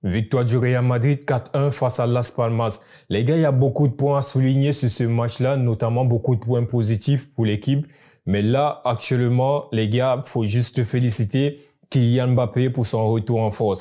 Victoire du Real Madrid 4-1 face à Las Palmas. Les gars, il y a beaucoup de points à souligner sur ce match-là, notamment beaucoup de points positifs pour l'équipe. Mais là, actuellement, les gars, faut juste féliciter Kylian Mbappé pour son retour en force.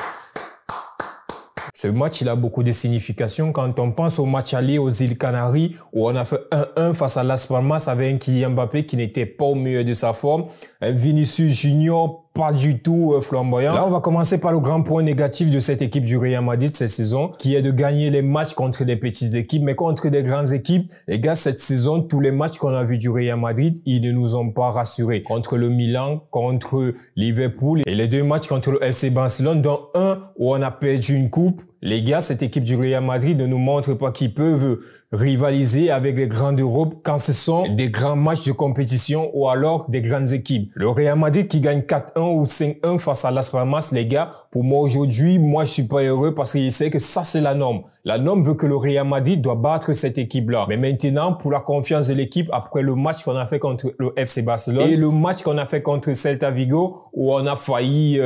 Ce match, il a beaucoup de signification. Quand on pense au match aller aux îles Canaries, où on a fait 1-1 face à Las Palmas avec un Kylian Mbappé qui n'était pas au meilleur de sa forme, un Vinicius Junior pas du tout flamboyant. Là, on va commencer par le grand point négatif de cette équipe du Real Madrid cette saison, qui est de gagner les matchs contre des petites équipes, mais contre des grandes équipes. Les gars, cette saison, tous les matchs qu'on a vus du Real Madrid, ils ne nous ont pas rassurés. Contre le Milan, contre Liverpool et les deux matchs contre le FC Barcelone, dont un où on a perdu une coupe. Les gars, cette équipe du Real Madrid ne nous montre pas qu'ils peuvent rivaliser avec les grands d'Europe quand ce sont des grands matchs de compétition ou alors des grandes équipes. Le Real Madrid qui gagne 4-1 ou 5-1 face à Las Palmas, les gars, pour moi aujourd'hui, moi je suis pas heureux parce que je sais que ça c'est la norme. La norme veut que le Real Madrid doit battre cette équipe-là. Mais maintenant, pour la confiance de l'équipe, après le match qu'on a fait contre le FC Barcelone et le match qu'on a fait contre Celta Vigo où on a failli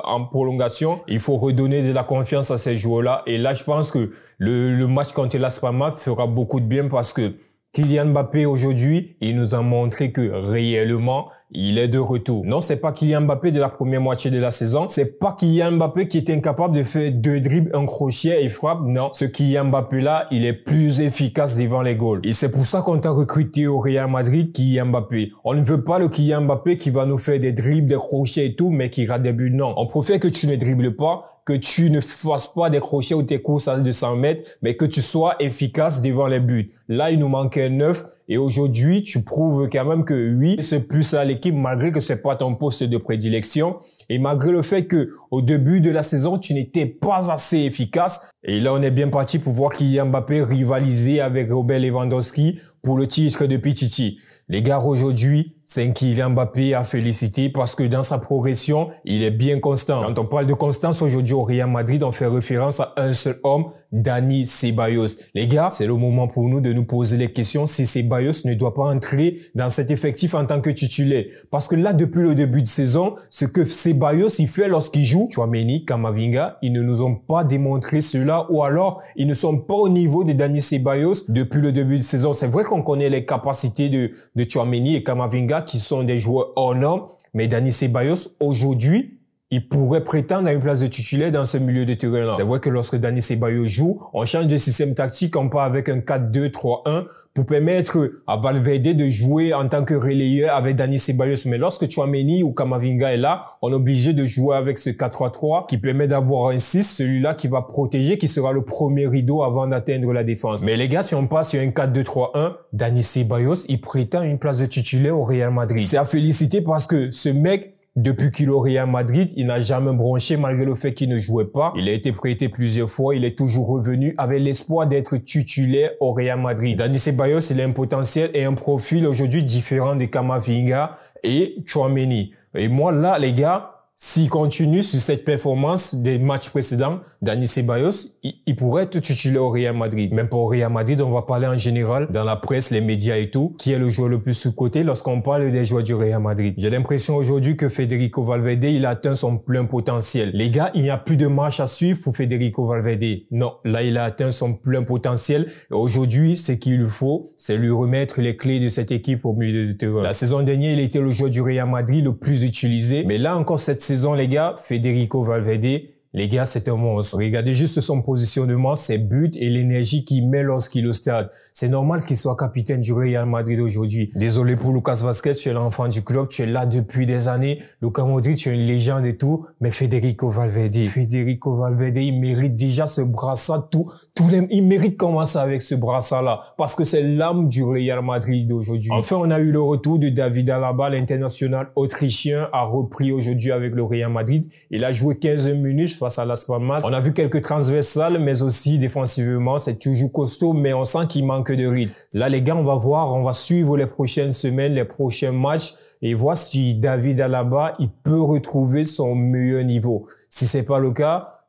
en prolongation, il faut redonner de la confiance à ces joueurs-là. Et là, je pense que le match contre Las Palmas fera beaucoup de bien parce que Kylian Mbappé aujourd'hui, il nous a montré que réellement, il est de retour. Non, c'est pas Kylian Mbappé de la première moitié de la saison. C'est pas Kylian Mbappé qui est incapable de faire 2 dribbles, un crochet et frappe. Non, ce Kylian Mbappé-là, il est plus efficace devant les goals. Et c'est pour ça qu'on t'a recruté au Real Madrid, Kylian Mbappé. On ne veut pas le Kylian Mbappé qui va nous faire des dribbles, des crochets et tout, mais qui rate des buts. Non, on préfère que tu ne dribbles pas, que tu ne fasses pas des crochets ou tes courses à 200 mètres, mais que tu sois efficace devant les buts. Là, il nous manquait 9 et aujourd'hui, tu prouves quand même que oui, c'est plus à l'équipe malgré que c'est pas ton poste de prédilection et malgré le fait que au début de la saison, tu n'étais pas assez efficace. Et là, on est bien parti pour voir Kylian Mbappé rivaliser avec Robert Lewandowski pour le titre de Pichichi. Les gars, aujourd'hui, c'est un Kylian Mbappé à féliciter parce que dans sa progression, il est bien constant. Quand on parle de constance aujourd'hui au Real Madrid, on fait référence à un seul homme, Dani Ceballos. Les gars, c'est le moment pour nous de nous poser les questions si Ceballos ne doit pas entrer dans cet effectif en tant que titulaire. Parce que là, depuis le début de saison, ce que Ceballos il fait lorsqu'il joue, Tchouaméni, Camavinga, ils ne nous ont pas démontré cela ou alors ils ne sont pas au niveau de Dani Ceballos depuis le début de saison. C'est vrai qu'on connaît les capacités de Tchouaméni et Camavinga qui sont des joueurs hors normes, mais Dani Ceballos, aujourd'hui, il pourrait prétendre à une place de titulaire dans ce milieu de terrain-là. C'est vrai que lorsque Dani Ceballos joue, on change de système tactique, on part avec un 4-2-3-1 pour permettre à Valverde de jouer en tant que relayeur avec Dani Ceballos. Mais lorsque Tchouaméni ou Camavinga est là, on est obligé de jouer avec ce 4-3-3 qui permet d'avoir un 6, celui-là qui va protéger, qui sera le premier rideau avant d'atteindre la défense. Mais les gars, si on passe sur un 4-2-3-1, Dani Ceballos, il prétend une place de titulaire au Real Madrid. C'est à féliciter parce que ce mec, depuis qu'il est au Real Madrid, il n'a jamais bronché malgré le fait qu'il ne jouait pas. Il a été prêté plusieurs fois. Il est toujours revenu avec l'espoir d'être titulaire au Real Madrid. Dani Ceballos, il a un potentiel et un profil aujourd'hui différent de Camavinga et Tchouaméni. Et moi, là, les gars, s'il continue sur cette performance des matchs précédents, Dani Ceballos, il pourrait être titulaire au Real Madrid. Même pas au Real Madrid, on va parler en général dans la presse, les médias et tout, qui est le joueur le plus sous-coté lorsqu'on parle des joueurs du Real Madrid. J'ai l'impression aujourd'hui que Federico Valverde, il a atteint son plein potentiel. Les gars, il n'y a plus de marche à suivre pour Federico Valverde. Non, là, il a atteint son plein potentiel. Et aujourd'hui, ce qu'il lui faut, c'est lui remettre les clés de cette équipe au milieu de terrain. La saison dernière, il était le joueur du Real Madrid le plus utilisé. Mais là encore, cette saison, les gars, Federico Valverde, les gars, c'est un monstre. Regardez juste son positionnement, ses buts et l'énergie qu'il met lorsqu'il est au stade. C'est normal qu'il soit capitaine du Real Madrid aujourd'hui. Désolé pour Lucas Vazquez, tu es l'enfant du club, tu es là depuis des années. Luka Modric, tu es une légende et tout. Mais Federico Valverde, il mérite déjà ce brassard. Il mérite commencer avec ce brassard-là. Parce que c'est l'âme du Real Madrid d'aujourd'hui. Enfin, on a eu le retour de David Alaba, l'international autrichien, a repris aujourd'hui avec le Real Madrid. Il a joué 15 minutes face à Las Palmas. On a vu quelques transversales, mais aussi défensivement, c'est toujours costaud, mais on sent qu'il manque de rythme. Là, les gars, on va voir, on va suivre les prochaines semaines, les prochains matchs, et voir si David Alaba, il peut retrouver son meilleur niveau. Si c'est pas le cas,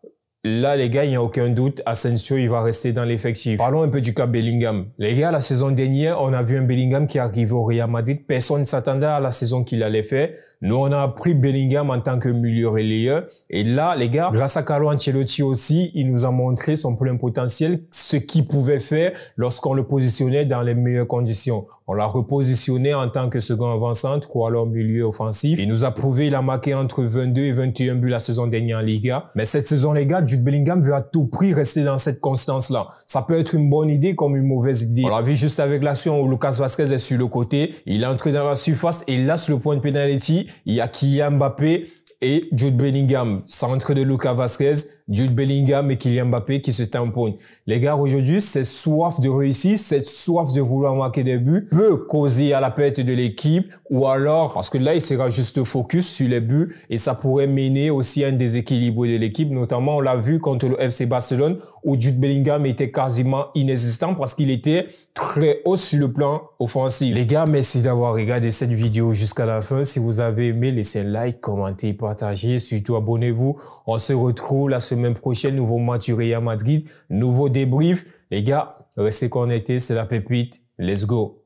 là, les gars, il n'y a aucun doute, Asensio, il va rester dans l'effectif. Parlons un peu du cas Bellingham. Les gars, la saison dernière, on a vu un Bellingham qui est arrivé au Real Madrid. Personne ne s'attendait à la saison qu'il allait faire. Nous, on a pris Bellingham en tant que milieu relayeur. Et là, les gars, grâce à Carlo Ancelotti aussi, il nous a montré son plein potentiel, ce qu'il pouvait faire lorsqu'on le positionnait dans les meilleures conditions. On l'a repositionné en tant que second avant-centre ou alors milieu offensif. Il nous a prouvé, il a marqué entre 22 et 21 buts la saison dernière en Liga. Mais cette saison, les gars, Jude Bellingham veut à tout prix rester dans cette constance-là. Ça peut être une bonne idée comme une mauvaise idée. On l'a vu juste avec l'action où Lucas Vazquez est sur le côté. Il est entré dans la surface et là, sur le point de pénalty, il y a Kylian Mbappé et Jude Bellingham. Centre de Lucas Vazquez, Jude Bellingham et Kylian Mbappé qui se tamponnent. Les gars, aujourd'hui, cette soif de réussir, cette soif de vouloir marquer des buts peut causer à la perte de l'équipe ou alors, parce que là, il sera juste focus sur les buts et ça pourrait mener aussi à un déséquilibre de l'équipe. Notamment, on l'a vu contre le FC Barcelone où Jude Bellingham était quasiment inexistant parce qu'il était très haut sur le plan offensif. Les gars, merci d'avoir regardé cette vidéo jusqu'à la fin. Si vous avez aimé, laissez un like, commentez, partagez, surtout abonnez-vous. On se retrouve la semaine prochaine, nouveau match du Real Madrid, nouveau débrief. Les gars, restez connectés, c'est la pépite. Let's go.